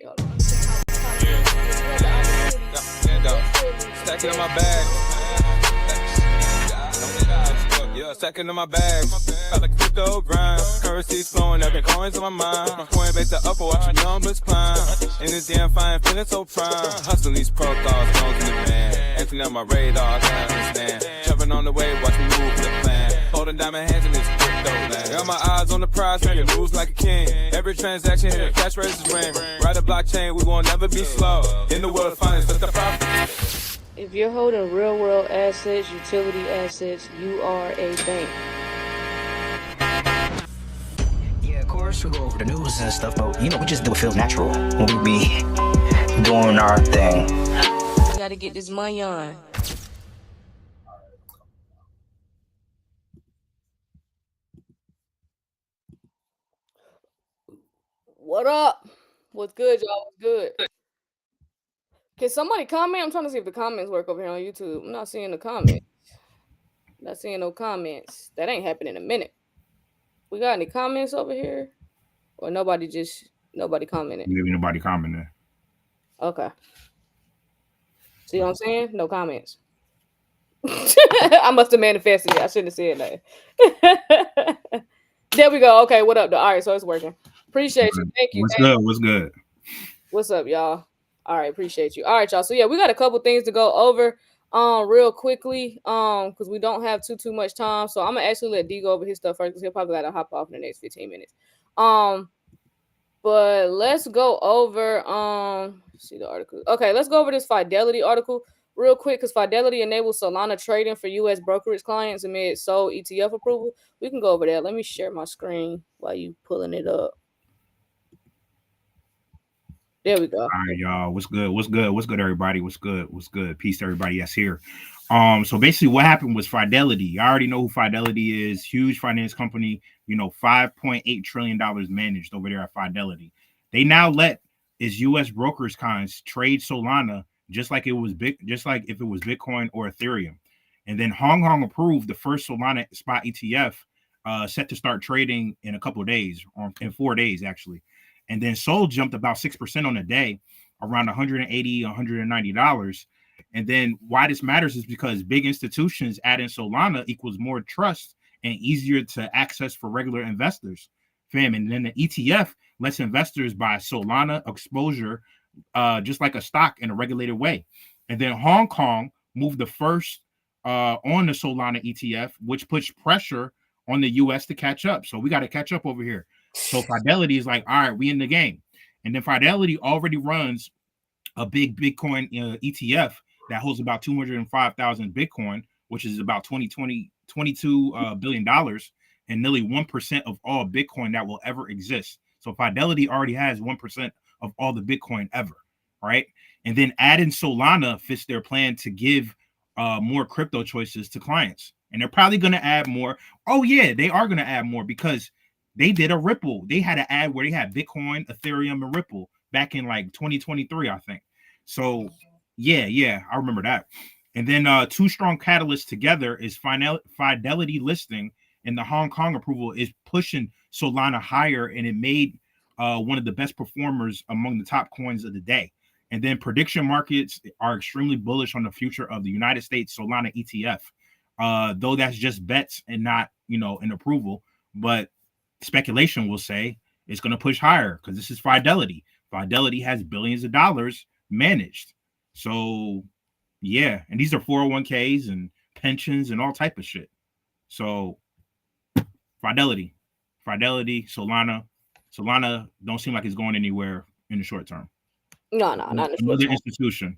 Hold on. Stacking in my bag. Yeah, stacking in my bag. I like crypto grind. Currencies flowing, every coins on my mind. From Coinbase to upper, watch the numbers climb. In this damn fine, feeling so prime. Hustling these protocols, known to the man. Emptying out my radar, I can't understand. Jumping on the wave, watch me move the plan. Holding diamond hands in this crypto land. Got my eyes on the prize, making moves like a king. Every transaction here, cash raises ring. Ride a blockchain, we won't never be slow. In the world of finance, that's the profit. If you're holding real world assets, utility assets, you are a bank. Yeah, of course, we go over the news and stuff, but we just do what feels natural when we be doing our thing. You gotta get this money on. What up? What's good, y'all? What's good? Can somebody comment? I'm trying to see if the comments work over here on YouTube. I'm not seeing the comments. Not seeing no comments. That ain't happening in a minute. We got any comments over here? Or nobody commented? Maybe nobody commented. Okay. See what I'm saying? No comments. I must have manifested it. I shouldn't have said that. There we go. Okay, what up? All right, so it's working. Appreciate you. Thank you. What's good? What's good? What's up, y'all? All right, appreciate you. All right, y'all. So yeah, we got a couple things to go over real quickly because we don't have too much time. So I'm gonna actually let D go over his stuff first because he'll probably gotta hop off in the next 15 minutes. But let's go over see the article. Okay, let's go over this Fidelity article real quick because Fidelity enables Solana trading for U.S. brokerage clients amid SOL ETF approval. We can go over that. Let me share my screen while you pulling it up. There we go. All right, y'all. What's good? What's good? What's good, everybody? What's good? What's good? Peace to everybody that's here. So basically what happened was Fidelity. I already know who Fidelity is. Huge finance company, $5.8 trillion managed over there at Fidelity. They now let its US brokers clients trade Solana just like if it was Bitcoin or Ethereum. And then Hong Kong approved the first Solana spot ETF set to start trading in a couple of days, or in 4 days actually. And then SOL jumped about 6% on the day, around $180, $190. And then why this matters is because big institutions adding Solana equals more trust and easier to access for regular investors. Fam, and then the ETF lets investors buy Solana exposure just like a stock in a regulated way. And then Hong Kong moved the first on the Solana ETF, which puts pressure on the US to catch up. So we got to catch up over here. So Fidelity is like, all right, we in the game. And then Fidelity already runs a big Bitcoin ETF that holds about 205,000 Bitcoin, which is about $22 billion and nearly 1% of all Bitcoin that will ever exist. So Fidelity already has 1% of all the Bitcoin ever, right? And then adding Solana fits their plan to give more crypto choices to clients. And they're probably going to add more. Oh, yeah, they are going to add more because they did a Ripple. They had an ad where they had Bitcoin, Ethereum, and Ripple back in like 2023, I think. So, yeah, I remember that. And then two strong catalysts together is Fidelity listing and the Hong Kong approval is pushing Solana higher, and it made one of the best performers among the top coins of the day. And then prediction markets are extremely bullish on the future of the United States Solana ETF, though that's just bets and not, an approval. But speculation will say it's going to push higher because this is Fidelity. Fidelity has billions of dollars managed. So, yeah, and these are 401ks and pensions and all type of shit. So, Fidelity, Solana don't seem like it's going anywhere in the short term. No, not in the short term. Another institution.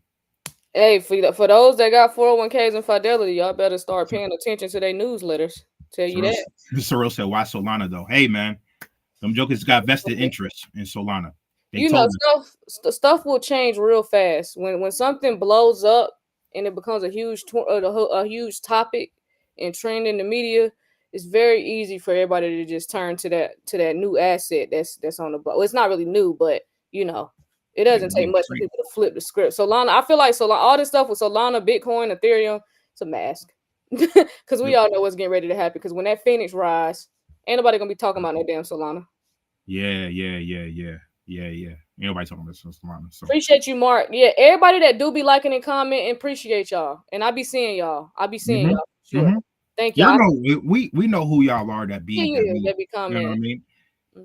Hey, for those that got 401ks and Fidelity, y'all better start paying attention to their newsletters. Tell you that. Cyril said, why Solana though? Hey, man, them jokers got vested interest in Solana. Stuff will change real fast. When something blows up and it becomes a huge topic and trend in the media, it's very easy for everybody to just turn to that new asset that's on the block. Well, it's not really new, but it doesn't take much for people to flip the script. Solana, I feel like all this stuff with Solana, Bitcoin, Ethereum, it's a mask. Because we all know what's getting ready to happen. Because when that Phoenix rise, ain't nobody gonna be talking about no damn Solana. Yeah. Nobody talking about Solana. So appreciate you, Mark. Yeah, everybody that do be liking and commenting, appreciate y'all. And I be seeing y'all. I be seeing y'all for sure. Thank y'all y'all. know we know who y'all are that be Yeah, that be you know commenting. what I mean?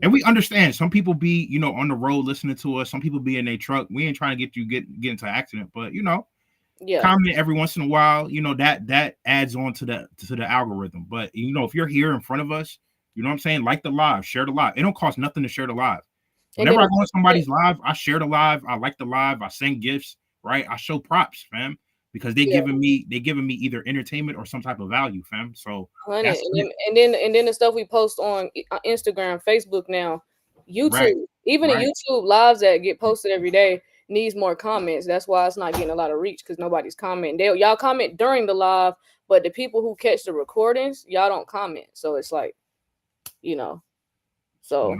And we understand some people be, on the road listening to us. Some people be in their truck. We ain't trying to get into an accident, but Yeah. comment every once in a while. That adds on to the algorithm. But if you're here in front of us, you know what I'm saying? Like the live, share the live. It don't cost nothing to share the live. Whenever I go on somebody's live, I share the live. I like the live. I send gifts, right? I show props, fam, because they giving me either entertainment or some type of value, fam. So that's and then the stuff we post on Instagram, Facebook now, YouTube, right. even the YouTube lives that get posted every day needs more comments. That's why it's not getting a lot of reach because nobody's commenting. Y'all comment during the live, but the people who catch the recordings, y'all don't comment. So it's like, so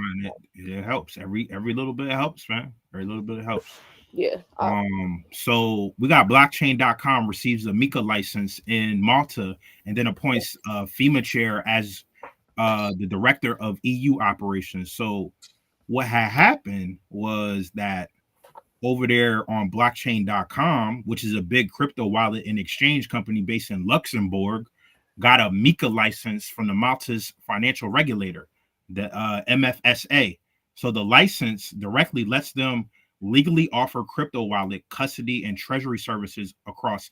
it helps. Every little bit helps, man. Every little bit helps. Yeah. So we got blockchain.com receives a MiCA license in Malta and then appoints FEMA chair as the director of EU operations. So what had happened was that over there on blockchain.com, which is a big crypto wallet and exchange company based in Luxembourg, got a MiCA license from the Malta's financial regulator, the MFSA. So the license directly lets them legally offer crypto wallet custody and treasury services across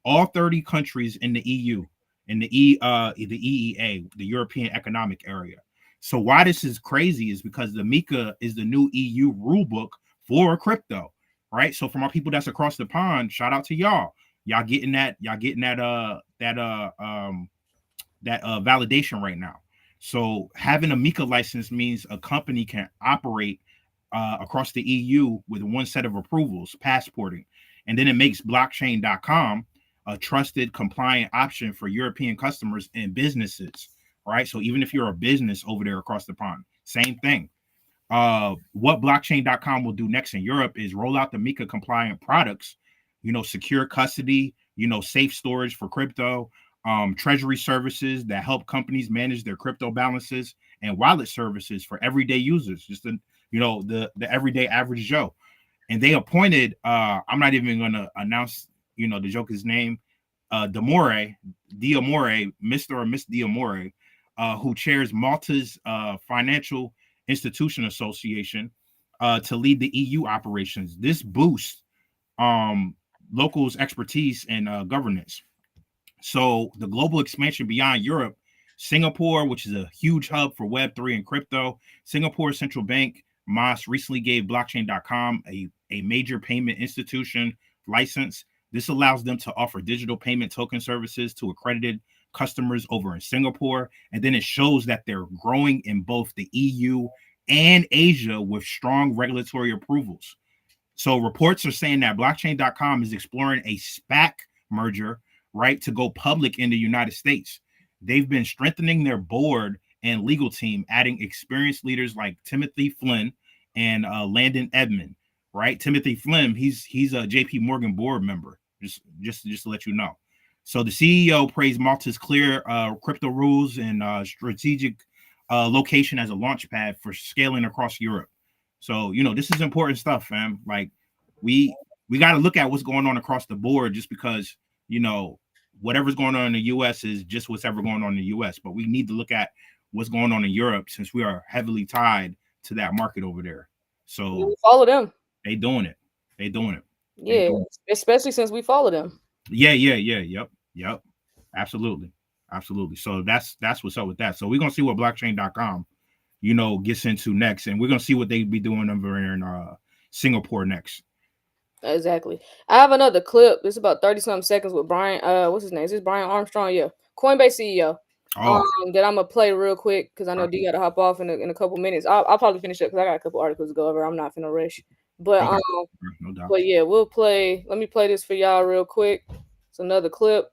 all 30 countries in the EU, in the EEA, the European Economic Area. So why this is crazy is because the MiCA is the new EU rulebook for crypto, right? So for my people that's across the pond, shout out to y'all. Y'all getting that validation right now. So having a MiCA license means a company can operate across the EU with one set of approvals, passporting, and then it makes blockchain.com a trusted, compliant option for European customers and businesses, right? So even if you're a business over there across the pond, same thing. What blockchain.com will do next in Europe is roll out the MiCA compliant products, secure custody, safe storage for crypto, treasury services that help companies manage their crypto balances, and wallet services for everyday users, just the everyday average Joe. And they appointed, I'm not even going to announce, the Joker's name, Diamore, Mr. or Miss Diamore, who chairs Malta's Financial Institution Association to lead the EU operations. This boosts locals' expertise and governance. So the global expansion beyond Europe, Singapore, which is a huge hub for Web3 and crypto, Singapore Central Bank, MAS, recently gave blockchain.com a major payment institution license. This allows them to offer digital payment token services to accredited customers over in Singapore. And then it shows that they're growing in both the EU and Asia with strong regulatory approvals. So reports are saying that blockchain.com is exploring a SPAC merger, right, to go public in the United States. They've been strengthening their board and legal team, adding experienced leaders like Timothy Flynn and Landon Edmond, right? Timothy Flynn, he's a JP Morgan board member, just to let you know. So the CEO praised Malta's clear crypto rules and strategic location as a launch pad for scaling across Europe. So, this is important stuff, fam. Like we got to look at what's going on across the board just because, whatever's going on in the US is just what's ever going on in the US. But we need to look at what's going on in Europe since we are heavily tied to that market over there. So we follow them. They doing it. Yeah, especially since we follow them. Yeah. Yep. Absolutely. So that's what's up with that. So we're gonna see what blockchain.com, gets into next, and we're gonna see what they be doing over in Singapore next. Exactly. I have another clip. It's about 30-something seconds with Brian. What's his name? Is this Brian Armstrong? Yeah. Coinbase CEO. That I'm gonna play real quick because I know D gotta hop off in a couple minutes. I'll probably finish up because I got a couple articles to go over. I'm not finna rush. But no doubt. But yeah, we'll play. Let me play this for y'all real quick. It's another clip.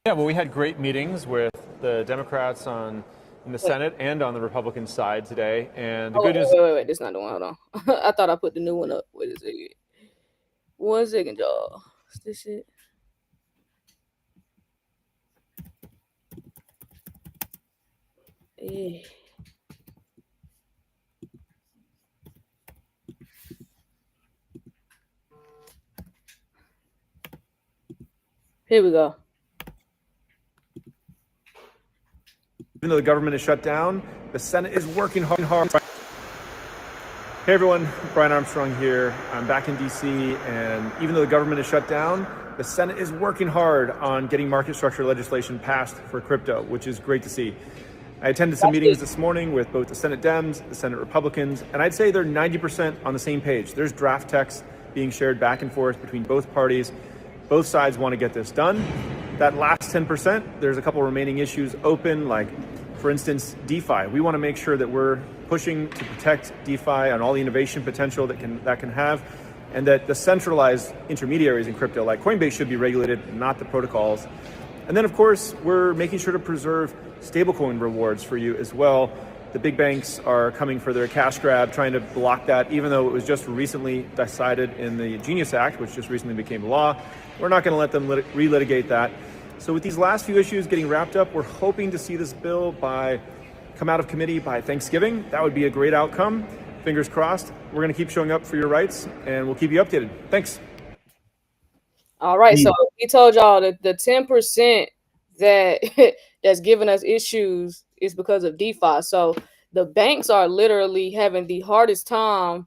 Yeah, well, we had great meetings with the Democrats in the Senate and on the Republican side today. And the good news. Wait. This is not the one. Hold on. I thought I put the new one up. Wait a second. 1 second, y'all. Is this it? Yeah. Here we go. Even though the government is shut down, the Senate is working hard. Hey everyone, Brian Armstrong here. I'm back in DC, and even though the government is shut down, the Senate is working hard on getting market structure legislation passed for crypto, which is great to see. I attended some meetings this morning with both the Senate Dems, the Senate Republicans, and I'd say they're 90% on the same page. There's draft text being shared back and forth between both parties. Both sides want to get this done. That last 10%, there's a couple remaining issues open, like, for instance, DeFi. We want to make sure that we're pushing to protect DeFi and all the innovation potential that can have, and that the centralized intermediaries in crypto, like Coinbase, should be regulated, not the protocols. And then, of course, we're making sure to preserve stablecoin rewards for you as well. The big banks are coming for their cash grab, trying to block that, even though it was just recently decided in the Genius Act, which just recently became law. We're not going to let them relitigate that. So with these last few issues getting wrapped up, we're hoping to see this bill come out of committee by Thanksgiving. That would be a great outcome. Fingers crossed. We're going to keep showing up for your rights, and we'll keep you updated. Thanks. All right, so he told y'all that the 10% that that's giving us issues is because of DeFi. So the banks are literally having the hardest time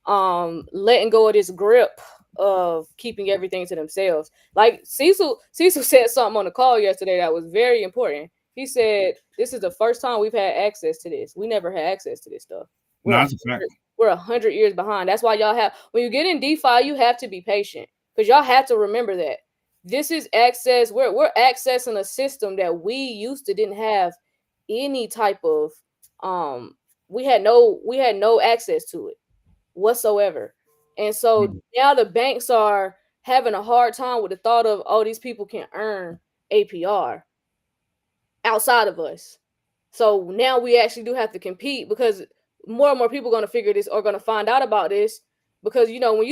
letting go of this grip of keeping everything to themselves. Like Cecil said something on the call yesterday that was very important. He said, this is the first time we've had access to this. We never had access to this stuff. We're 100 years behind. That's why y'all have, when you get in DeFi, you have to be patient, because y'all have to remember that this is access. We're accessing a system that we used to didn't have any type of we had no access to it whatsoever. And so now the banks are having a hard time with the thought of, oh, these people can earn APR outside of us. So now we actually do have to compete, because more and more people are going to figure this, or going to find out about this, because, you know, when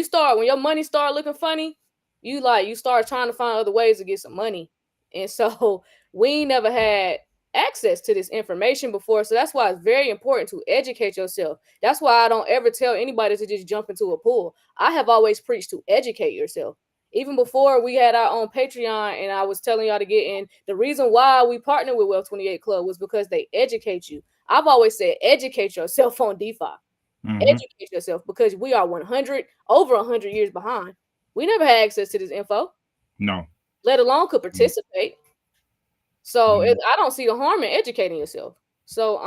your money start looking funny, you start trying to find other ways to get some money. And so we never had access to this information before. So that's why it's very important to educate yourself. That's why I don't ever tell anybody to just jump into a pool. I have always preached to educate yourself. Even before we had our own Patreon, and I was telling y'all to get in, the reason why we partnered with Wealth 28 Club was because they educate you. I've always said, educate yourself on DeFi. Educate yourself, because we are over 100 years behind. We never had access to this info. No. Let alone could participate. So I don't see the harm in educating yourself. So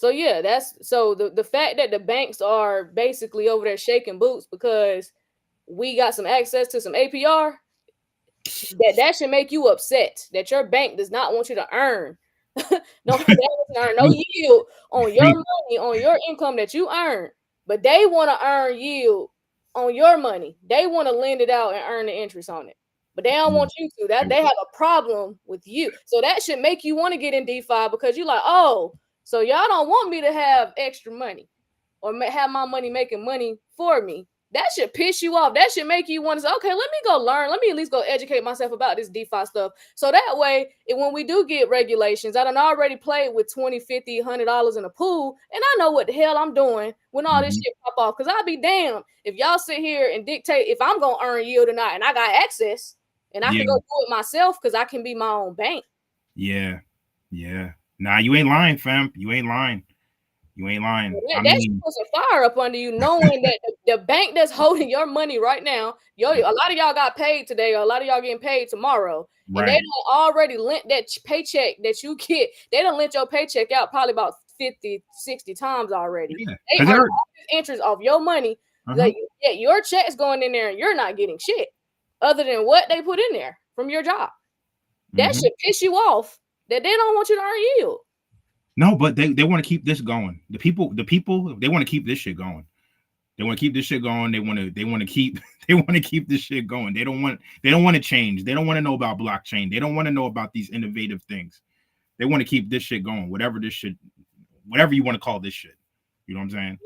yeah, the fact that the banks are basically over there shaking boots because we got some access to some APR, that should make you upset that your bank does not want you to earn no yield on your money, on your income that you earn, but they want to earn yield on your money. They want to lend it out and earn the interest on it, but they don't want you to. That they have a problem with you. So that should make you want to get in DeFi, because you're like, oh, so y'all don't want me to have extra money or have my money making money for me. That should piss you off. That should make you want to say, okay, let me go learn. Let me at least go educate myself about this DeFi stuff. So that way, when we do get regulations, I done already played with $20, $50, $100 in a pool, and I know what the hell I'm doing when all this shit pop off. Because I'll be damned if y'all sit here and dictate if I'm going to earn yield or not, and I got access, and I can go do it myself because I can be my own bank. Yeah. Nah, you ain't lying, fam. You ain't lying. That should put some fire up under you, knowing that the bank that's holding your money right now, a lot of y'all got paid today, or a lot of y'all getting paid tomorrow, and they done already lent that paycheck that you get. They done lent your paycheck out probably about 50, 60 times already. They earn all this interest off your money. Like, your check's going in there, and you're not getting shit other than what they put in there from your job. That should piss you off that they don't want you to earn yield. No, but they want to keep this going. The people, they want to keep this shit going. They want to keep this shit going. They want to keep this shit going. They don't want to change. They don't want to know about blockchain. They don't want to know about these innovative things. They want to keep this shit going. Whatever you want to call this shit. You know what I'm saying?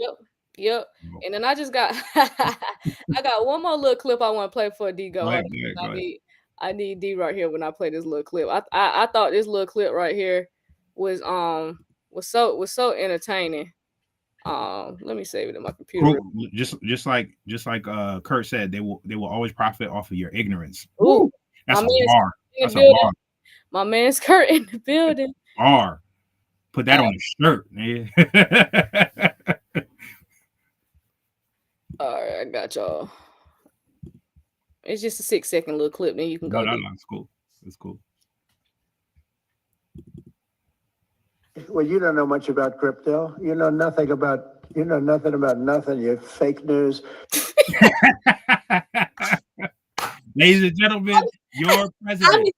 Yep. And then I just got I got one more little clip I want to play for D Go. I need D right here when I play this little clip. I thought this little clip right here was so entertaining. Let me save it in my computer. Just like Kurt said, they will always profit off of your ignorance. Ooh. That's a man's bar. in That's the a building. bar. My man's Kurt in the building. Bar. Put that on a shirt, man. All right, I got y'all. It's just a 6-second little clip, then you can go. No, it's cool. It's cool. Well, you don't know much about crypto. You know nothing about nothing. You fake news. Ladies and gentlemen, your president.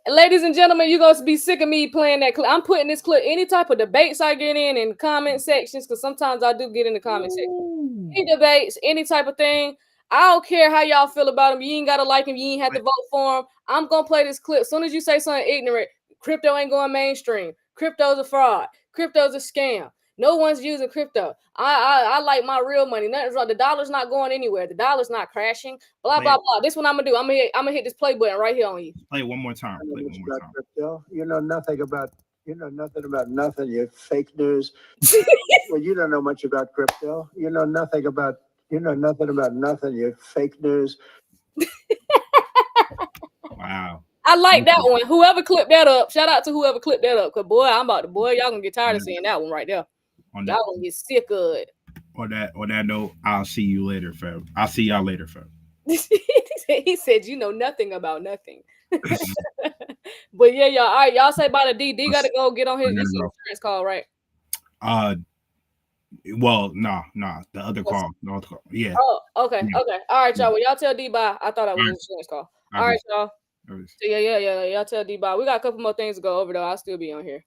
Ladies and gentlemen, you're going to be sick of me playing that clip. I'm putting this clip, any type of debates I get in comment sections, because sometimes I do get in the comment section. Any debates, any type of thing. I don't care how y'all feel about them. You ain't got to like them. You ain't have to vote for them. I'm going to play this clip. As soon as you say something ignorant, crypto ain't going mainstream. Crypto's a fraud. Crypto's a scam. No one's using crypto. I like my real money. Nothing's wrong. The dollar's not going anywhere. The dollar's not crashing. Blah, blah, blah. This is what I'm going to do. I'm gonna hit this play button right here on you. Play it one more time. Play it one more time. Crypto. You know nothing about nothing. You fake news. Well, you don't know much about crypto. You know nothing about nothing. You fake news. Wow. I like that one. Whoever clipped that up, shout out to whoever clipped that up. Cause boy, y'all gonna get tired of seeing that one right there. Y'all gonna get sick of it. On that note, I'll see you later, fam. I'll see y'all later, fam. He said, you know nothing about nothing. But yeah, y'all. All right, y'all say bye to D. D gotta go get on his insurance call, right? Well, no, the other call. Yeah. Oh, okay, okay. All right, y'all. Well, y'all tell D bye. I thought I was an insurance call. All right, y'all. So yeah. Y'all tell D bye. We got a couple more things to go over though. I'll still be on here.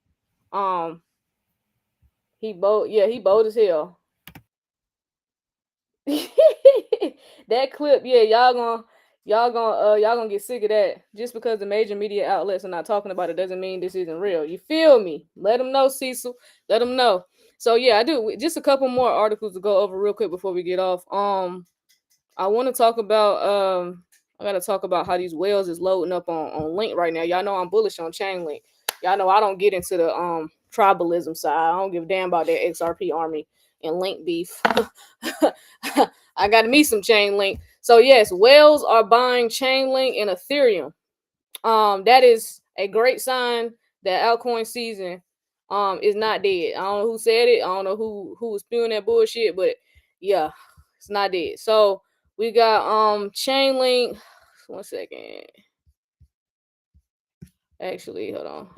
He bold as hell. That clip, yeah, y'all gonna get sick of that. Just because the major media outlets are not talking about it doesn't mean this isn't real. You feel me? Let them know, Cecil. Let them know. So yeah, I do. Just a couple more articles to go over real quick before we get off. I want to talk about I gotta talk about how these whales is loading up on Link right now. Y'all know I'm bullish on Chainlink. Y'all know I don't get into the tribalism side. I don't give a damn about that XRP army and Link beef. I got me some Chainlink. So yes, whales are buying Chainlink and Ethereum. That is a great sign that altcoin season is not dead. I don't know who said it. I don't know who was spewing that bullshit, but yeah, it's not dead. So we got Chainlink. 1 second. Actually, hold on.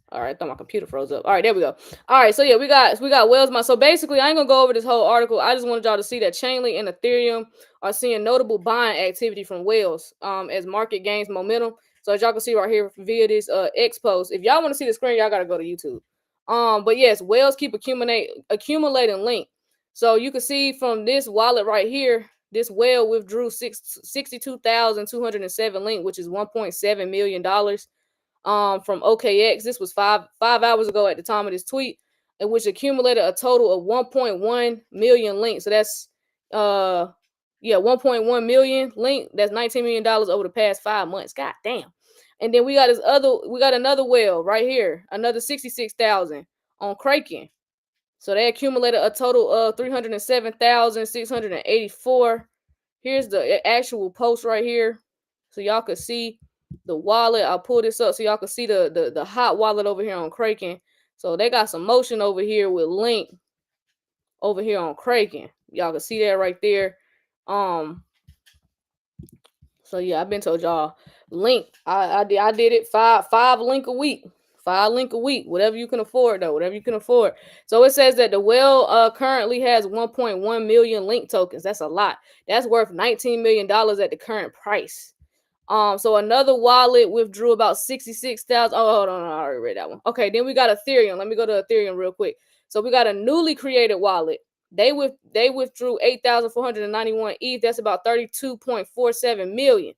All right, I thought my computer froze up. All right, there we go. All right, so yeah, we got whales. So basically, I ain't gonna go over this whole article. I just wanted y'all to see that Chainlink and Ethereum are seeing notable buying activity from whales as market gains momentum. So as y'all can see right here via this X post. If y'all want to see the screen, y'all gotta go to YouTube. But yes, whales keep accumulating Link. So you can see from this wallet right here, this whale withdrew 62,207 Link, which is $1.7 million. From OKX. This was five hours ago at the time of this tweet, which accumulated a total of 1.1 million links. So that's 1.1 million link. That's $19 million over the past 5 months. God damn. And then we got another whale right here, another 66,000 on Kraken. So they accumulated a total of 307,684. Here's the actual post right here, so y'all could see the wallet. I'll pull this up so y'all can see the hot wallet over here on Kraken. So they got some motion over here with Link over here on Kraken. Y'all can see that right there. So yeah, I've been told y'all Link. I did it five Link a week. 5 Link a week, whatever you can afford though, whatever you can afford. So it says that the whale currently has 1.1 million Link tokens. That's a lot. That's worth $19 million at the current price. So another wallet withdrew about 66,000. Oh, hold on, I already read that one. Okay, then we got Ethereum. Let me go to Ethereum real quick. So we got a newly created wallet. They withdrew 8,491 ETH. That's about 32.47 million.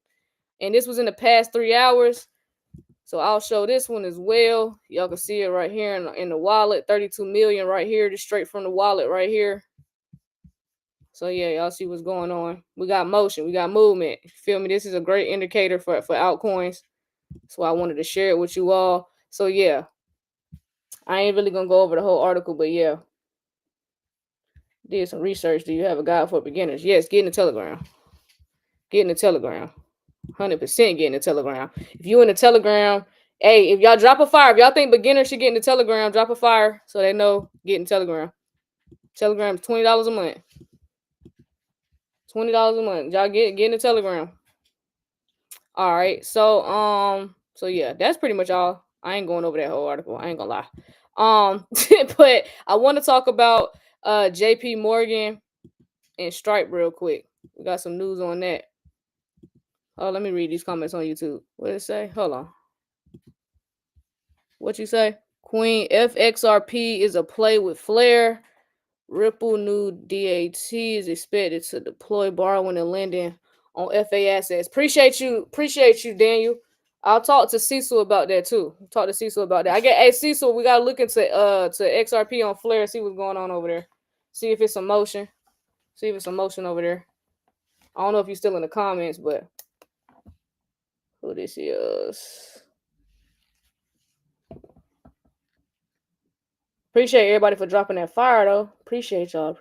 And this was in the past 3 hours. So I'll show this one as well. Y'all can see it right here in the wallet. 32 million right here, just straight from the wallet right here. So yeah, y'all see what's going on. We got motion, we got movement. You feel me? This is a great indicator for altcoins. That's why I wanted to share it with you all. So yeah, I ain't really gonna go over the whole article, but yeah. Did some research. Do you have a guide for beginners? Yes, get in the Telegram. Get in the Telegram. 100% get in the Telegram. If you in the Telegram, hey, if y'all drop a fire, if y'all think beginners should get in the Telegram, drop a fire so they know get in Telegram. Telegram is $20 a month. $20 a month. Y'all get in the Telegram. All right. So yeah, that's pretty much all. I ain't going over that whole article. I ain't gonna lie. But I want to talk about JP Morgan and Stripe real quick. We got some news on that. Oh, let me read these comments on YouTube. What did it say? Hold on. What you say? Kween, FXRP is a play with Flare. Ripple new DAT is expected to deploy borrowing and lending on FA assets. Appreciate you, Daniel. I'll talk to Cecil about that too. Talk to Cecil about that. Hey Cecil, we gotta look into to XRP on Flare, see what's going on over there. See if it's some motion. See if it's some motion over there. I don't know if you're still in the comments, but who this is? Appreciate everybody for dropping that fire though. Appreciate y'all.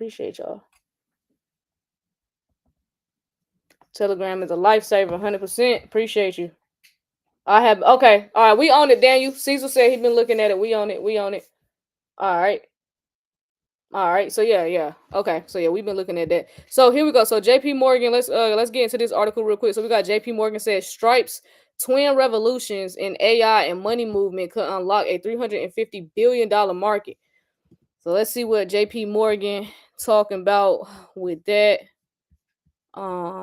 Telegram is a lifesaver, 100%. Appreciate you. Okay. All right, we own it, Daniel. Cecil said he's been looking at it. We own it. All right. So yeah. Okay. So yeah, we've been looking at that. So here we go. So JP Morgan, let's get into this article real quick. So we got JP Morgan says Stripe's twin revolutions in AI and money movement could unlock a $350 billion market. So let's see what JP Morgan talking about with that.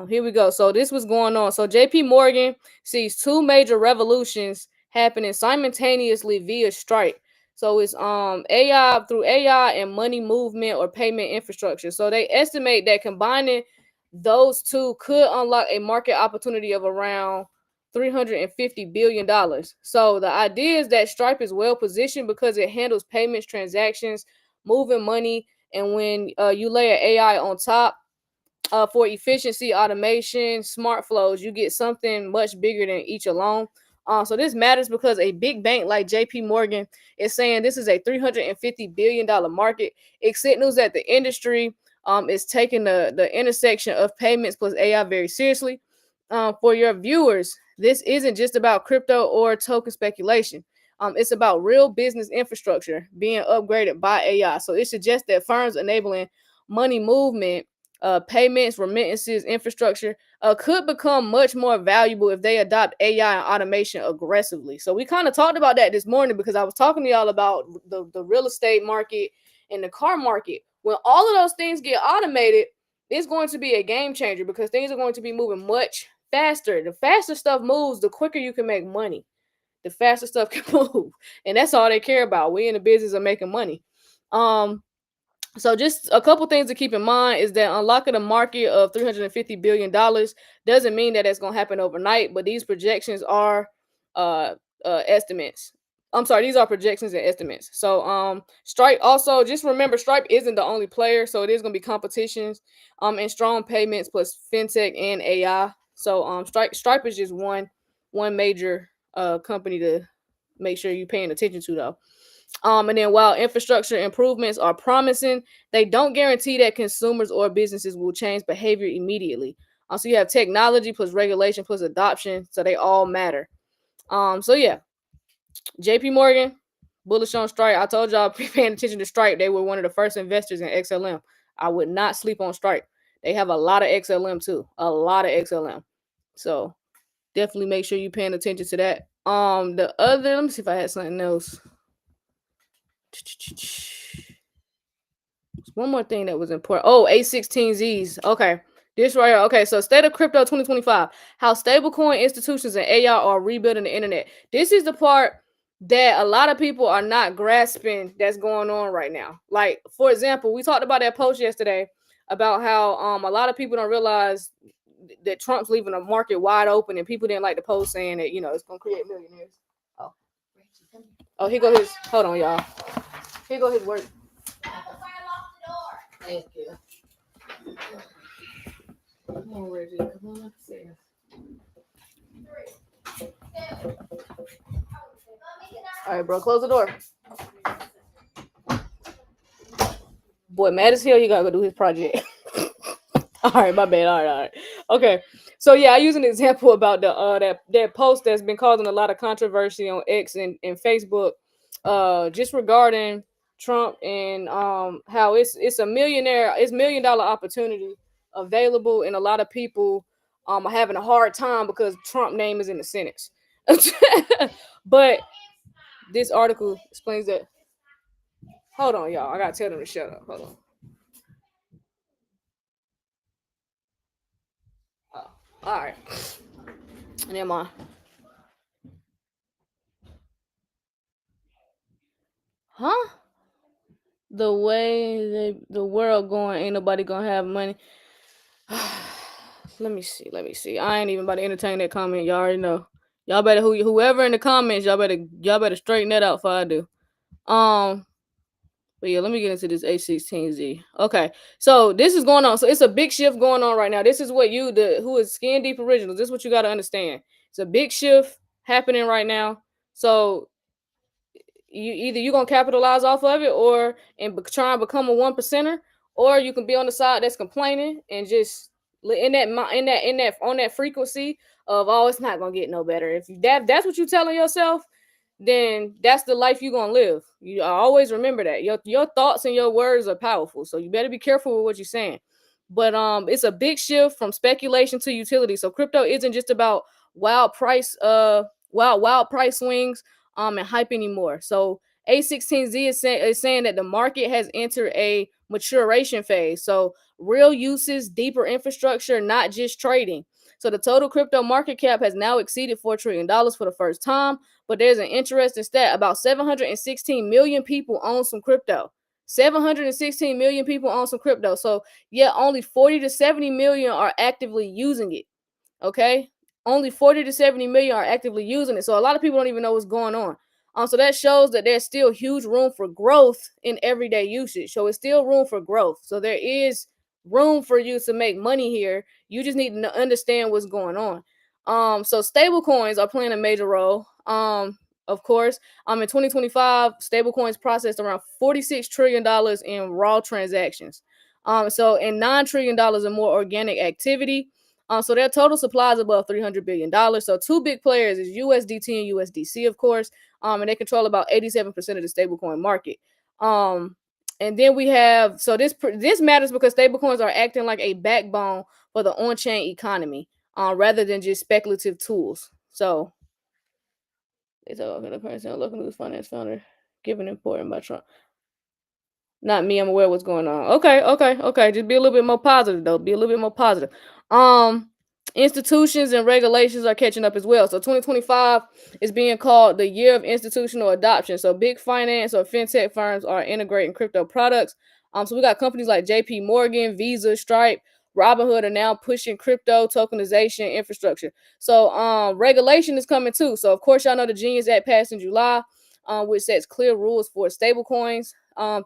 Here we go. So this was going on. So JP Morgan sees two major revolutions happening simultaneously via Stripe. So it's AI and money movement or payment infrastructure. So they estimate that combining those two could unlock a market opportunity of around $350 billion. So the idea is that Stripe is well positioned because it handles payments, transactions, moving money, and when you layer AI on top, for efficiency, automation, smart flows, you get something much bigger than each alone. So this matters because a big bank like JP Morgan is saying this is a $350 billion market. It signals that the industry is taking the intersection of payments plus AI very seriously. For your viewers, this isn't just about crypto or token speculation. It's about real business infrastructure being upgraded by AI. So it suggests that firms enabling money movement, payments, remittances, infrastructure could become much more valuable if they adopt AI and automation aggressively. So we kind of talked about that this morning because I was talking to y'all about the real estate market and the car market. When all of those things get automated, it's going to be a game changer because things are going to be moving much faster. The faster stuff moves, the quicker you can make money. The faster stuff can move. And that's all they care about. We in the business of making money. So just a couple things to keep in mind is that unlocking a market of $350 billion doesn't mean that it's going to happen overnight, but these projections are estimates. I'm sorry, these are projections and estimates. So Stripe also, just remember, Stripe isn't the only player, so it is going to be competitions and strong payments plus fintech and AI. So Stripe is just one major company to make sure you're paying attention to though. And then while infrastructure improvements are promising, they don't guarantee that consumers or businesses will change behavior immediately. So you have technology plus regulation plus adoption, so they all matter. So yeah, JP Morgan, bullish on Stripe. I told y'all, paying attention to Stripe. They were one of the first investors in XLM. I would not sleep on Stripe. They have a lot of XLM too, a lot of XLM. So definitely make sure you're paying attention to that. The other, let me see if I had something else. One more thing that was important. Oh, A16Zs. Okay. This right here. Okay, so State of Crypto 2025. How stablecoin institutions and AI are rebuilding the internet. This is the part that a lot of people are not grasping that's going on right now. Like, for example, we talked about that post yesterday about how a lot of people don't realize that Trump's leaving the market wide open, and people didn't like the post saying that, it's going to create millionaires. Oh, here go his, hold on, y'all. Here go his work. Thank you. Come on, Reggie. Come on upstairs. All right, bro. Close the door. Boy, mad as hell. He gotta go do his project. All right, my bad. All right. Okay. So yeah, I use an example about the that post that's been causing a lot of controversy on X and Facebook, just regarding Trump and how it's $1 million opportunity available, and a lot of people are having a hard time because Trump name is in the sentence. But this article explains that. Hold on, y'all. I gotta tell them to shut up. Hold on. Oh, all right. Never mind. Huh? The way the world going, ain't nobody gonna have money. Let me see. I ain't even about to entertain that comment. Y'all already know. Y'all better whoever in the comments, y'all better straighten that out before I do. But yeah, let me get into this A16Z. Okay, so this is going on. So it's a big shift going on right now. This is what who is Skin Deep Originals. This is what you got to understand. It's a big shift happening right now. So you're gonna capitalize off of it, or try and become a 1%er, or you can be on the side that's complaining and just in that on that frequency of, oh, it's not gonna get no better. If that's what you're telling yourself, then that's the life you're gonna live. You always remember that your thoughts and your words are powerful, so you better be careful with what you're saying. But it's a big shift from speculation to utility. So crypto isn't just about wild price swings and hype anymore. So A16Z is saying that the market has entered a maturation phase. So real uses, deeper infrastructure, not just trading. So the total crypto market cap has now exceeded $4 trillion for the first time. But there's an interesting stat. About 716 million people own some crypto. 716 million people own some crypto. So yeah, only 40 to 70 million are actively using it. Okay, only 40 to 70 million are actively using it. So a lot of people don't even know what's going on. So that shows that there's still huge room for growth in everyday usage. So it's still room for growth. So there is room for you to make money here. You just need to understand what's going on. So stable coins are playing a major role. Of course, in 2025, stable coins processed around $46 trillion in raw transactions. So in $9 trillion in more organic activity. So their total supply is above $300 billion. So two big players is USDT and USDC, of course, and they control about 87% of the stablecoin market. And then we have, so this matters because stablecoins are acting like a backbone for the on-chain economy, rather than just speculative tools. So it's the currency looking to finance founder given important by Trump. Not me. I'm aware of what's going on. Okay. Just be a little bit more positive, though. Be a little bit more positive. Institutions and regulations are catching up as well. So 2025 is being called the year of institutional adoption. So big finance or fintech firms are integrating crypto products. So we got companies like JP Morgan, Visa, Stripe, Robinhood are now pushing crypto tokenization infrastructure. So regulation is coming too. So of course y'all know the Genius Act passed in July, which sets clear rules for stable coins.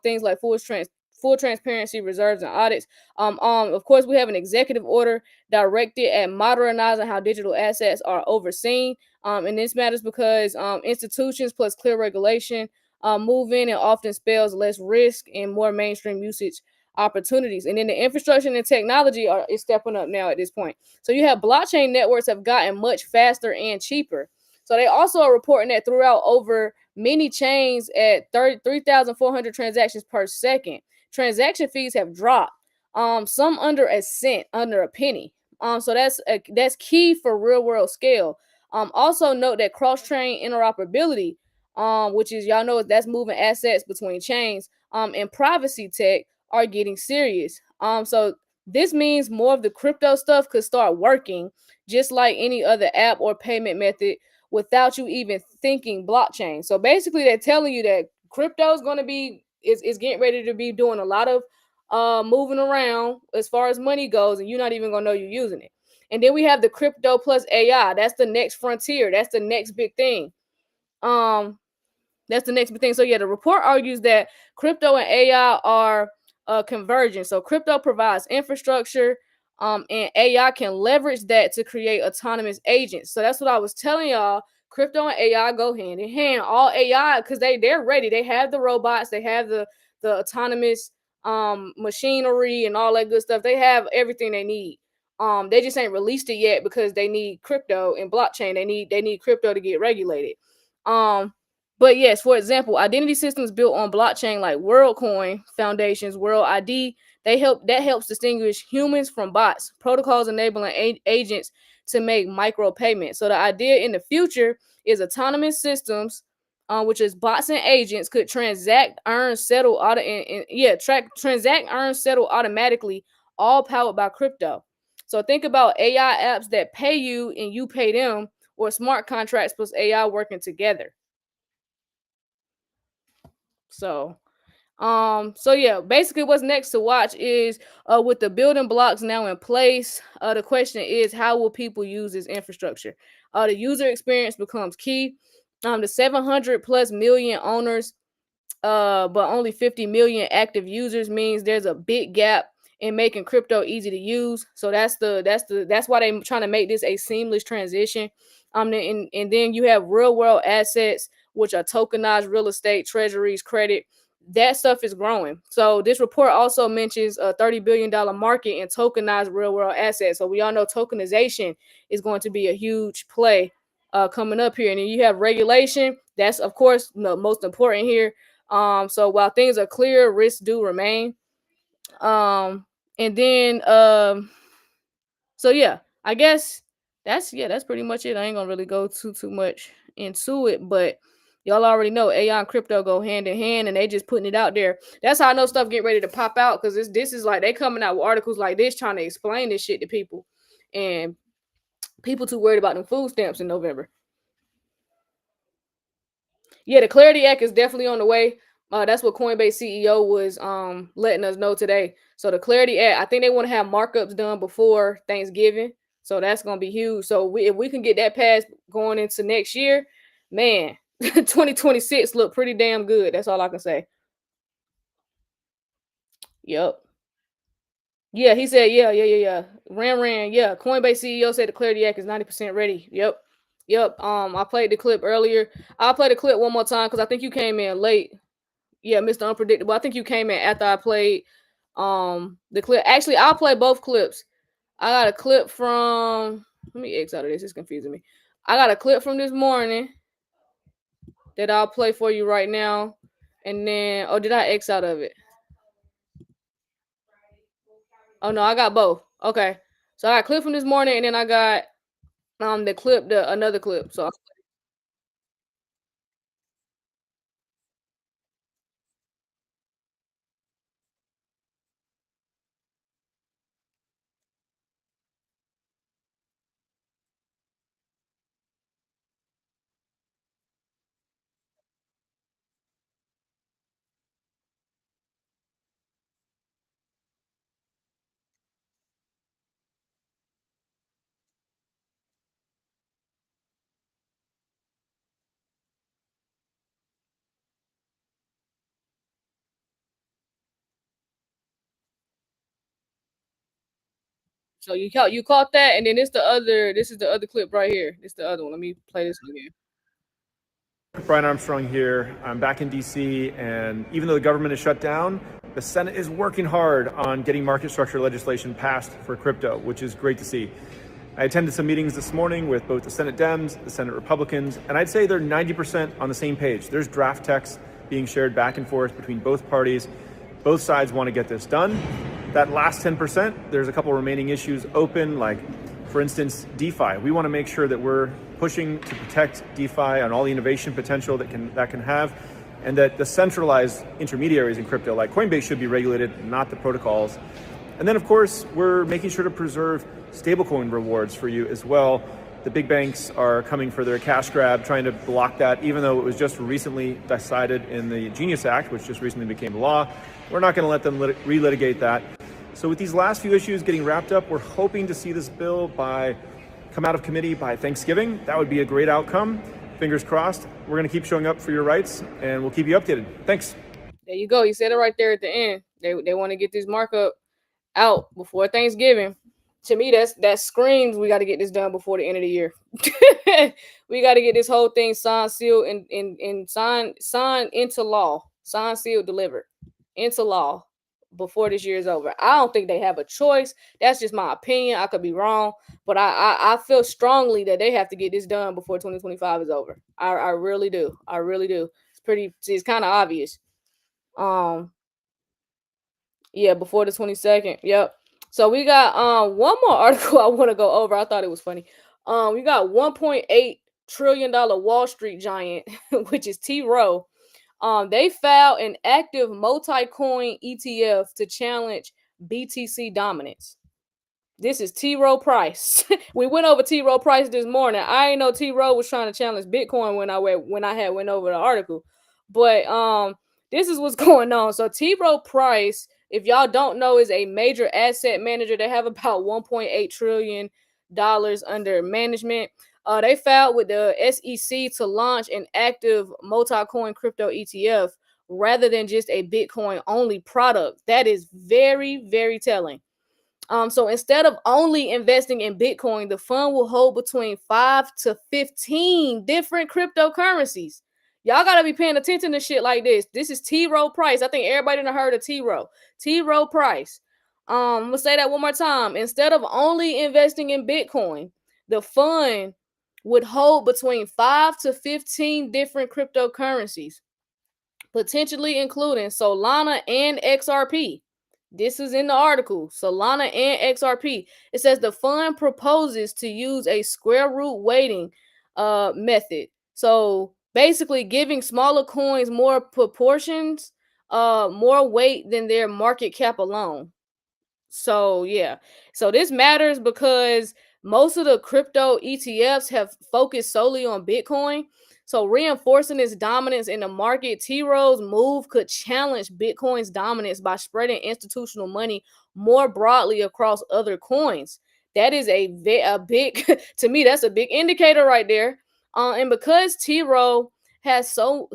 Things like full transparency, reserves, and audits. Of course, we have an executive order directed at modernizing how digital assets are overseen. And this matters because institutions plus clear regulation move in and often spells less risk and more mainstream usage opportunities. And then the infrastructure and technology is stepping up now at this point. So you have blockchain networks have gotten much faster and cheaper. So they also are reporting that throughout over many chains at 3,400 transactions per second, transaction fees have dropped. Some under a cent, under a penny. So that's key for real world scale. Also note that cross-chain interoperability, which is, y'all know, that's moving assets between chains, and privacy tech are getting serious. So this means more of the crypto stuff could start working just like any other app or payment method without you even thinking blockchain. So basically they're telling you that crypto is going to be is getting ready to be doing a lot of moving around as far as money goes, and you're not even going to know you're using it. And then we have the crypto plus AI. That's the next frontier. That's the next big thing. That's the next big thing. So yeah, the report argues that crypto and AI are converging. So crypto provides infrastructure, and AI can leverage that to create autonomous agents. So that's what I was telling y'all. Crypto and AI go hand in hand. All AI, because they're ready. They have the robots. They have the autonomous machinery and all that good stuff. They have everything they need. They just ain't released it yet because they need crypto and blockchain. They need crypto to get regulated. But yes, for example, identity systems built on blockchain like WorldCoin Foundation's World ID, that helps distinguish humans from bots. Protocols enabling agents to make micro payments. So the idea in the future is autonomous systems, which is bots and agents, could transact, earn, settle, transact, earn, settle automatically, all powered by crypto. So think about AI apps that pay you and you pay them, or smart contracts plus AI working together. So yeah, basically what's next to watch is with the building blocks now in place, the question is, how will people use this infrastructure? The user experience becomes key. The 700 plus million owners, but only 50 million active users means there's a big gap in making crypto easy to use. So that's why they're trying to make this a seamless transition. And then you have real world assets, which are tokenized real estate, treasuries, credit. That stuff is growing. So this report also mentions a $30 billion market in tokenized real world assets. So we all know tokenization is going to be a huge play coming up here. And then you have regulation. That's, of course, the most important here. So while things are clear, risks do remain. And then so yeah, I guess that's pretty much it. I ain't gonna really go too much into it, but y'all already know AI and crypto go hand in hand, and they just putting it out there. That's how I know stuff get ready to pop out, because this is like they coming out with articles like this trying to explain this shit to people, and people too worried about them food stamps in November. Yeah, the Clarity Act is definitely on the way. That's what Coinbase CEO was letting us know today. So the Clarity Act, I think they want to have markups done before Thanksgiving. So that's gonna be huge. So if we can get that passed going into next year, man, 2026 look pretty damn good. That's all I can say. Yep. Yeah, he said, yeah. Ran. Yeah. Coinbase CEO said the Clarity Act is 90% ready. Yep. I played the clip earlier. I'll play the clip one more time because I think you came in late. Yeah, Mr. Unpredictable. I think you came in after I played the clip. Actually, I'll play both clips. I got a clip from, let me X out of this. It's confusing me. I got a clip from this morning that I'll play for you right now. And then, oh, did I X out of it? Oh no, I got both. Okay. So I got a clip from this morning, and then I got another clip. So you caught that, and then this is the other clip right here. This is the other one. Let me play this one again. Brian Armstrong here. I'm back in DC, and even though the government is shut down, the Senate is working hard on getting market structure legislation passed for crypto, which is great to see. I attended some meetings this morning with both the Senate Dems, the Senate Republicans, and I'd say they're 90% on the same page. There's draft text being shared back and forth between both parties. Both sides want to get this done. That last 10%, there's a couple remaining issues open, like, for instance, DeFi. We want to make sure that we're pushing to protect DeFi on all the innovation potential that can have, and that the centralized intermediaries in crypto, like Coinbase, should be regulated, not the protocols. And then, of course, we're making sure to preserve stablecoin rewards for you as well. The big banks are coming for their cash grab, trying to block that, even though it was just recently decided in the Genius Act, which just recently became law. We're not going to let them relitigate that. So with these last few issues getting wrapped up, we're hoping to see this bill come out of committee by Thanksgiving. That would be a great outcome. Fingers crossed. We're going to keep showing up for your rights, and we'll keep you updated. Thanks. There you go. You said it right there at the end. They want to get this markup out before Thanksgiving. To me, that screams we got to get this done before the end of the year. We got to get this whole thing signed, sealed, and signed into law. Signed, sealed, delivered into law before this year is over. I don't think they have a choice. That's just my opinion. I could be wrong, but I feel strongly that they have to get this done before 2025 is over. I really do. I really do. It's kind of obvious. Yeah, before the 22nd. Yep. So we got one more article I want to go over. I thought it was funny. We got $1.8 trillion Wall Street giant, which is T. Rowe. They filed an active multi-coin ETF to challenge BTC dominance. This is T. Rowe Price. We went over T. Rowe Price this morning. I didn't know T. Rowe was trying to challenge Bitcoin when I went over the article. But this is what's going on. So T. Rowe Price, if y'all don't know, is a major asset manager. They have about $1.8 trillion under management. They filed with the SEC to launch an active multi-coin crypto ETF rather than just a Bitcoin only product. That is very, very telling. So instead of only investing in Bitcoin, the fund will hold between 5 to 15 different cryptocurrencies. Y'all gotta be paying attention to shit like this. This is T. Rowe Price. I think everybody done heard of T. Rowe. T. Rowe Price. I'm gonna say that one more time. Instead of only investing in Bitcoin, the fund would hold between 5 to 15 different cryptocurrencies, potentially including Solana and XRP. This is in the article. Solana and XRP. It says the fund proposes to use a square root weighting method. So basically giving smaller coins more proportions, more weight than their market cap alone. So yeah. So this matters because most of the crypto ETFs have focused solely on Bitcoin. So reinforcing its dominance in the market, T. Rowe's move could challenge Bitcoin's dominance by spreading institutional money more broadly across other coins. That is a big, to me, that's a big indicator right there. And because T. Rowe has so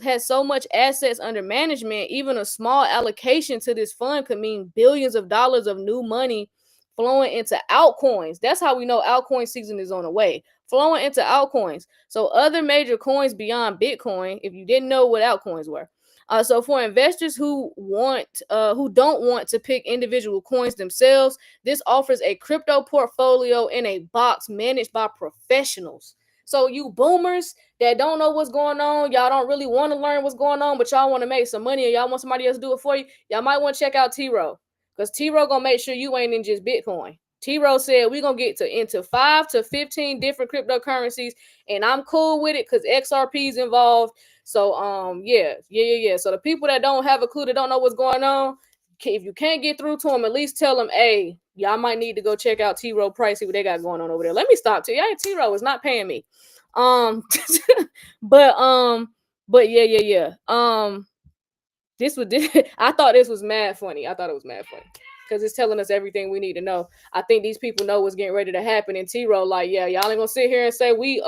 much assets under management, even a small allocation to this fund could mean billions of dollars of new money flowing into altcoins. That's how we know altcoin season is on the way. Flowing into altcoins. So other major coins beyond Bitcoin, if you didn't know what altcoins were. So for investors who don't want to pick individual coins themselves, this offers a crypto portfolio in a box managed by professionals. So you boomers that don't know what's going on, y'all don't really want to learn what's going on, but y'all want to make some money or y'all want somebody else to do it for you, y'all might want to check out T. Rowe. Because T. Rowe gonna make sure you ain't in just Bitcoin. T. Rowe said we're gonna get into 5 to 15 different cryptocurrencies, and I'm cool with it because XRP is involved. So yeah. So the people that don't have a clue, that don't know what's going on, if you can't get through to them, at least tell them, hey, y'all might need to go check out T. Rowe Price, see what they got going on over there. Let me stop to you. T. Rowe is not paying me. But yeah. I thought this was mad funny. I thought it was mad funny because it's telling us everything we need to know. I think these people know what's getting ready to happen. And T. Rowe, like, yeah, y'all ain't gonna sit here and say we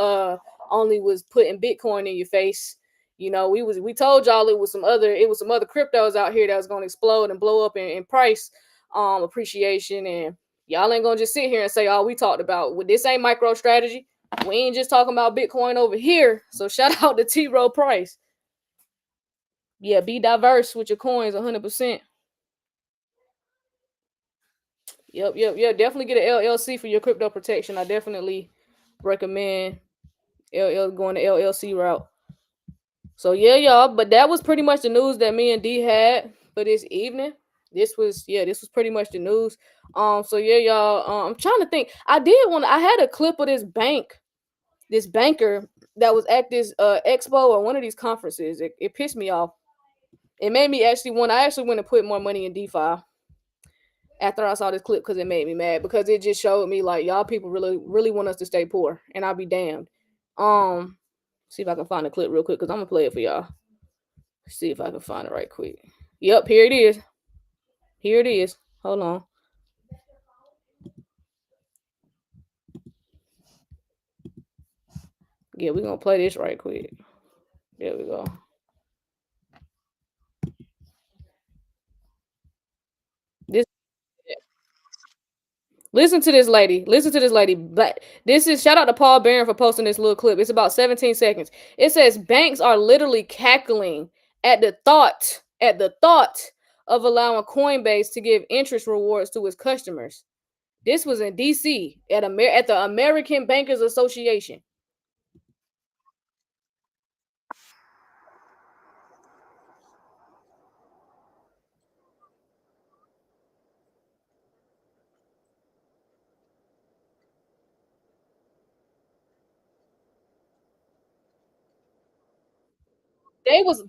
only was putting Bitcoin in your face. You know, we told y'all it was some other cryptos out here that was gonna explode and blow up in price appreciation. And y'all ain't gonna just sit here and say, oh, we talked about this ain't micro strategy. We ain't just talking about Bitcoin over here. So shout out to T. Rowe Price. Yeah, be diverse with your coins 100%. Yep. Definitely get an LLC for your crypto protection. I definitely recommend going the LLC route. So yeah, y'all. But that was pretty much the news that me and D had for this evening. This was pretty much the news. So yeah, y'all. I'm trying to think. I had a clip of this banker that was at this expo or one of these conferences. It pissed me off. It made me actually went to put more money in DeFi after I saw this clip because it made me mad because it just showed me like y'all people really, really want us to stay poor, and I'll be damned. See if I can find the clip real quick because I'm gonna play it for y'all. See if I can find it right quick. Yep, here it is. Here it is. Hold on. Yeah, we're gonna play this right quick. There we go. Listen to this lady. But this is shout out to Paul Barron for posting this little clip. It's about 17 seconds. It says banks are literally cackling at the thought of allowing Coinbase to give interest rewards to its customers. This was in DC at the American Bankers Association.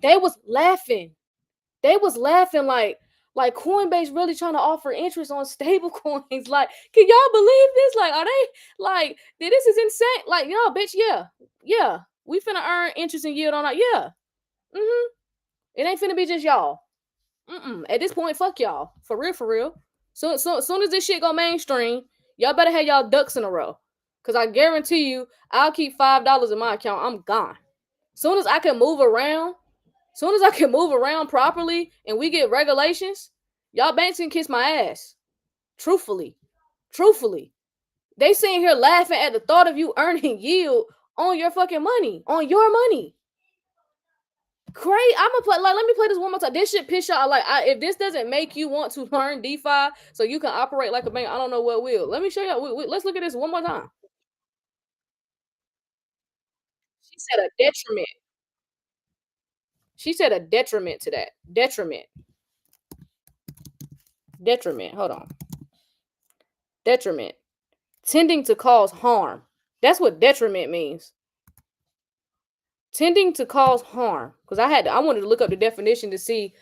They was laughing. They was laughing like Coinbase really trying to offer interest on stable coins. Like, can y'all believe this? Like, are they like this is insane? Like, y'all, bitch, yeah. We finna earn interest and yield on that. Yeah. It ain't finna be just y'all. At this point, fuck y'all. For real. So soon as this shit go mainstream, y'all better have y'all ducks in a row. Cause I guarantee you, I'll keep $5 in my account. I'm gone. Soon as I can move around properly and we get regulations, y'all banks can kiss my ass. Truthfully. They sitting here laughing at the thought of you earning yield on your fucking money. On your money. Great. I'm gonna play. Like, let me play this one more time. This shit piss y'all. Like, if this doesn't make you want to learn DeFi so you can operate like a bank, I don't know what will. Let me show y'all. Let's look at this one more time. She said a detriment. She said a detriment to that. Detriment. Hold on. Detriment. Tending to cause harm. That's what detriment means. Tending to cause harm. Because I wanted to look up the definition to see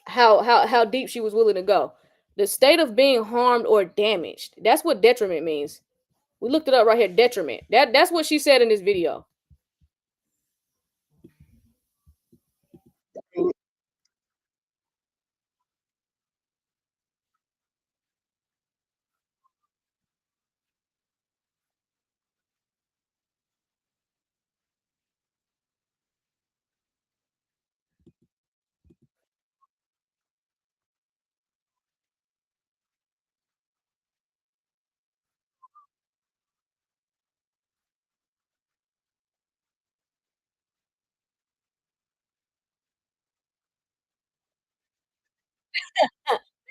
how deep she was willing to go. The state of being harmed or damaged. That's what detriment means. We looked it up right here. Detriment. That's what she said in this video.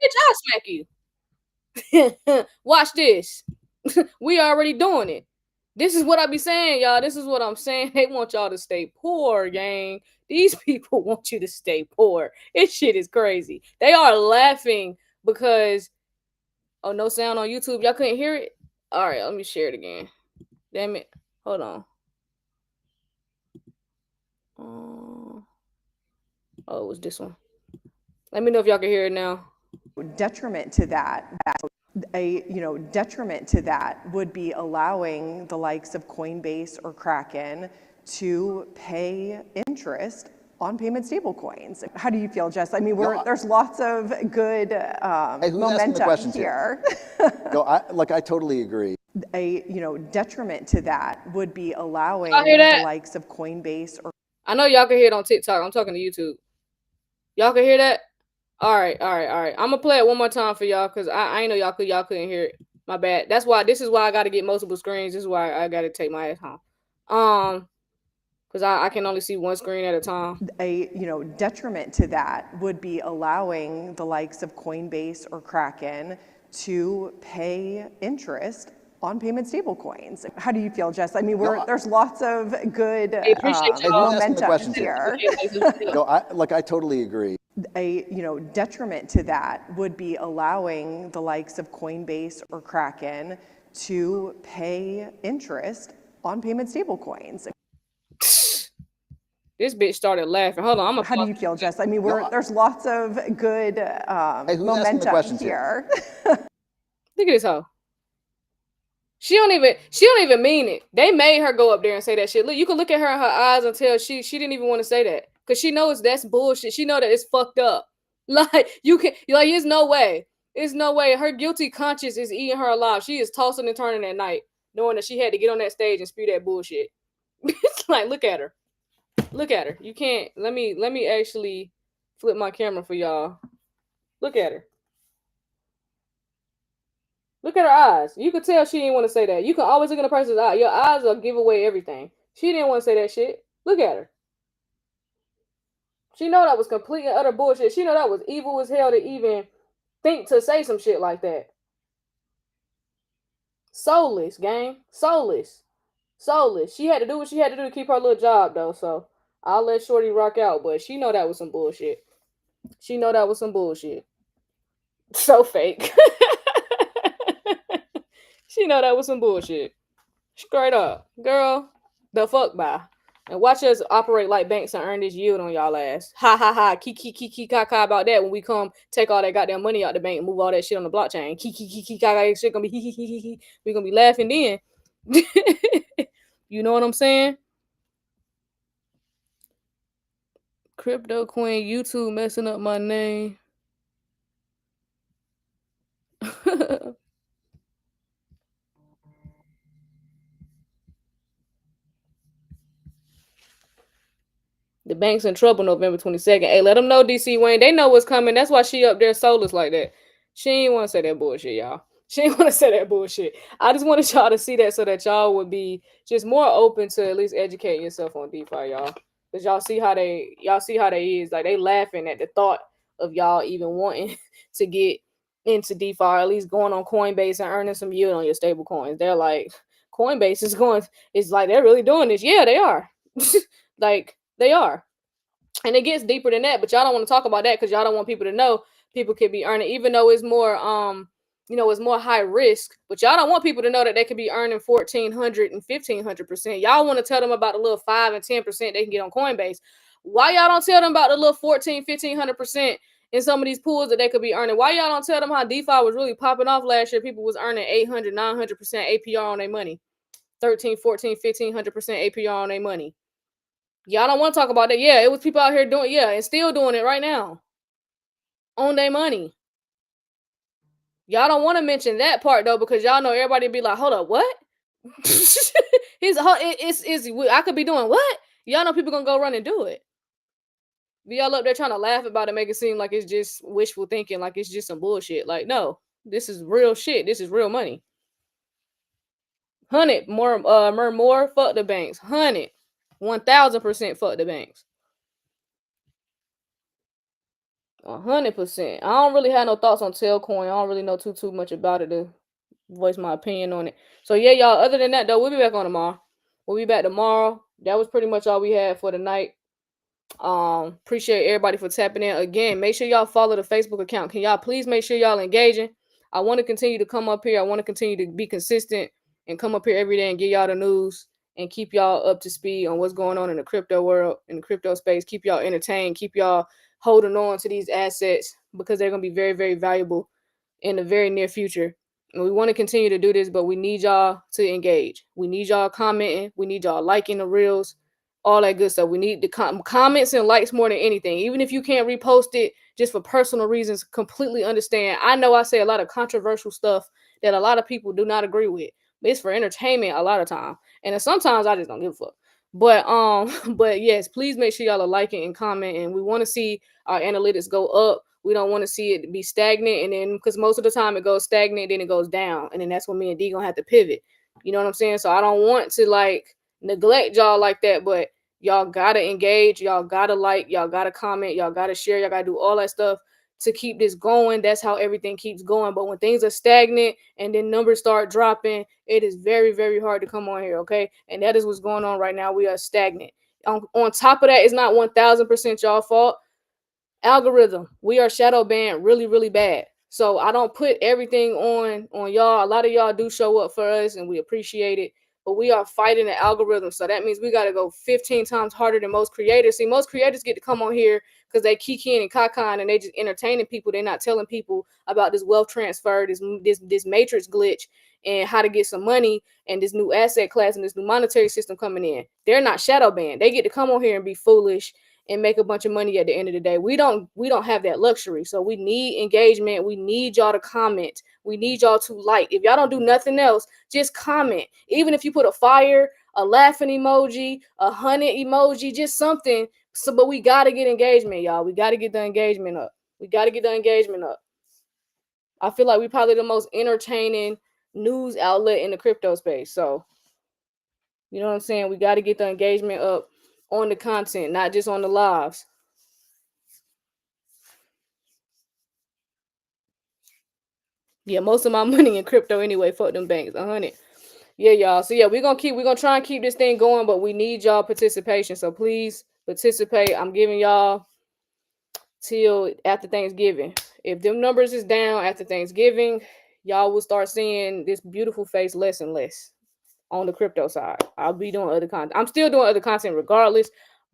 Bitch, I'll smack you. Watch this. We already doing it. This is what I be saying, y'all. This is what I'm saying. They want y'all to stay poor, gang. These people want you to stay poor. This shit is crazy. They are laughing because, oh, no sound on YouTube. Y'all couldn't hear it? All right, let me share it again. Damn it. Hold on. Oh, it was this one. Let me know if y'all can hear it now. Detriment to that, detriment to that would be allowing the likes of Coinbase or Kraken to pay interest on payment stablecoins. How do you feel, Jess? I mean, there's lots of good momentum here. No, I totally agree. Detriment to that would be allowing the likes of Coinbase or. I know y'all can hear it on TikTok. I'm talking to YouTube. Y'all can hear that? All right. I'm gonna play it one more time for y'all because I know y'all couldn't hear it. My bad. This is why I got to get multiple screens. This is why I got to take my ass home. Because I can only see one screen at a time. Detriment to that would be allowing the likes of Coinbase or Kraken to pay interest on payment stablecoins. How do you feel, Jess? I mean, there's lots of good momentum here. No, I totally agree. Detriment to that would be allowing the likes of Coinbase or Kraken to pay interest on payment stablecoins. This bitch started laughing. Hold on, How do you feel, Jess? I mean, there's lots of good momentum here. Look at this hoe. She don't even mean it. They made her go up there and say that shit. Look, you can look at her in her eyes and tell she didn't even want to say that. Cause she knows that's bullshit. She know that it's fucked up. Like, there's no way. There's no way. Her guilty conscience is eating her alive. She is tossing and turning at night, knowing that she had to get on that stage and spew that bullshit. It's like, look at her. Look at her. You can't. Let me actually flip my camera for y'all. Look at her. Look at her eyes. You could tell she didn't want to say that. You can always look in a person's eye. Your eyes will give away everything. She didn't want to say that shit. Look at her. She know that was complete and utter bullshit. She know that was evil as hell to even think to say some shit like that. Soulless, gang. Soulless. Soulless. She had to do what she had to do to keep her little job, though, so I'll let Shorty rock out, but she know that was some bullshit. She know that was some bullshit. So fake. She know that was some bullshit. Straight up. Girl, the fuck bye. And watch us operate like banks and earn this yield on y'all ass. Ha ha ha. Kiki kaka about that when we come take all that goddamn money out the bank and move all that shit on the blockchain. Kiki kaka shit gonna be hee. We gonna be laughing then. You know what I'm saying? Crypto Queen YouTube messing up my name. The bank's in trouble November 22nd. Hey, let them know, DC Wayne. They know what's coming. That's why she up there soulless like that. She ain't want to say that bullshit, y'all. She ain't want to say that bullshit. I just wanted y'all to see that so that y'all would be just more open to at least educating yourself on DeFi, y'all. Because y'all see how they is. Like, they laughing at the thought of y'all even wanting to get into DeFi, or at least going on Coinbase and earning some yield on your stable coins. They're like, Coinbase is like, they're really doing this. Yeah, they are. Like, they are. And it gets deeper than that, but y'all don't want to talk about that because y'all don't want people to know people could be earning, even though it's more it's more high risk, but y'all don't want people to know that they could be earning 1,400 and 1,500%. Y'all want to tell them about the little 5 and 10% they can get on Coinbase. Why y'all don't tell them about the little 1,100%, 1,500% in some of these pools that they could be earning? Why y'all don't tell them how DeFi was really popping off last year? People was earning 800, 900% APR on their money, 13, 14, 1,500% APR on their money. Y'all don't want to talk about that. Yeah, it was people out here doing, and still doing it right now on their money. Y'all don't want to mention that part though, because y'all know everybody be like, hold up, what? I could be doing what? Y'all know people gonna go run and do it. Be y'all up there trying to laugh about it, make it seem like it's just wishful thinking, like it's just some bullshit. Like, no, this is real shit. This is real money. 100 more, fuck the banks. 100, 1,000% fuck the banks. 100%. I don't really have no thoughts on Tailcoin. I don't really know too much about it to voice my opinion on it. So yeah, y'all. Other than that, though, we'll be back on tomorrow. We'll be back tomorrow. That was pretty much all we had for the night. Appreciate everybody for tapping in. Again, make sure y'all follow the Facebook account. Can y'all please make sure y'all engaging? I want to continue to come up here. I want to continue to be consistent and come up here every day and give y'all the news and keep y'all up to speed on what's going on in the crypto world, in the crypto space. Keep y'all entertained. Keep y'all holding on to these assets because they're going to be very, very valuable in the very near future. And we want to continue to do this, but we need y'all to engage. We need y'all commenting. We need y'all liking the reels, all that good stuff. We need the comments and likes more than anything. Even if you can't repost it just for personal reasons, completely understand. I know I say a lot of controversial stuff that a lot of people do not agree with. But it's for entertainment a lot of time. And then sometimes I just don't give a fuck. But but yes, please make sure y'all are liking and commenting. We want to see our analytics go up. We don't want to see it be stagnant, and then because most of the time it goes stagnant, then it goes down, and then that's when me and D gonna have to pivot. You know what I'm saying? So I don't want to like neglect y'all like that, but y'all gotta engage, y'all gotta like, y'all gotta comment, y'all gotta share, y'all gotta do all that stuff to keep this going. That's how everything keeps going. But when things are stagnant and then numbers start dropping, it is very, very hard to come on here, okay? And that is what's going on right now. We are stagnant. On top of that, it's not 1,000% y'all fault. Algorithm, we are shadow banned really, really bad. So I don't put everything on y'all. A lot of y'all do show up for us and we appreciate it, but we are fighting the algorithm. So that means we got to go 15 times harder than most creators. See, most creators get to come on here because they kikiing and kakan and they just entertaining people. They're not telling people about this wealth transfer, this matrix glitch, and how to get some money and this new asset class and this new monetary system coming in. They're not shadow banned. They get to come on here and be foolish and make a bunch of money at the end of the day. We don't have that luxury. So we need engagement. We need y'all to comment. We need y'all to like. If y'all don't do nothing else, just comment. Even if you put a fire, a laughing emoji, a 100 emoji, just something. So, but we got to get engagement, y'all. We got to get the engagement up. We got to get the engagement up. I feel like we're probably the most entertaining news outlet in the crypto space. So, you know what I'm saying? We got to get the engagement up on the content, not just on the lives. Yeah, most of my money in crypto anyway. Fuck them banks, 100. Yeah, y'all. So yeah, we're gonna try and keep this thing going, but we need y'all participation. So please participate. I'm giving y'all till after Thanksgiving. If them numbers is down after Thanksgiving, y'all will start seeing this beautiful face less and less on the crypto side. I'll be doing other content. I'm still doing other content regardless,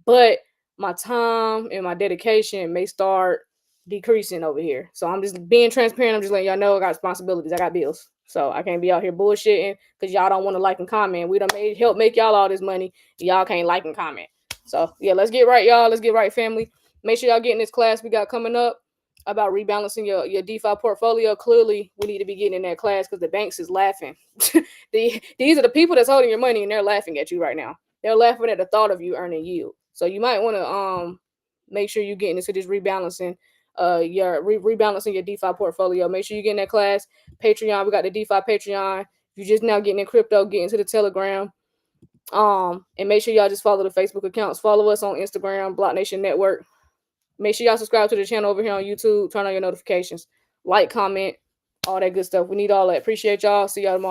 but my time and my dedication may start decreasing over here. So I'm just being transparent. I'm just letting y'all know I got responsibilities. I got bills. So I can't be out here bullshitting because y'all don't want to like and comment. We done help make y'all all this money. Y'all can't like and comment. So yeah, let's get right, y'all. Let's get right, family. Make sure y'all get in this class we got coming up about rebalancing your DeFi portfolio. Clearly, we need to be getting in that class because the banks is laughing. These are the people that's holding your money and they're laughing at you right now. They're laughing at the thought of you earning yield. So you might want to make sure you're getting into this rebalancing rebalancing your DeFi portfolio. Make sure you get in that class. Patreon, we got the DeFi Patreon. If you're just now getting in crypto, get into the Telegram. And make sure y'all just follow the Facebook accounts. Follow us on Instagram, BlockNation Network. Make sure y'all subscribe to the channel over here on YouTube. Turn on your notifications. Like, comment, all that good stuff. We need all that. Appreciate y'all. See y'all tomorrow.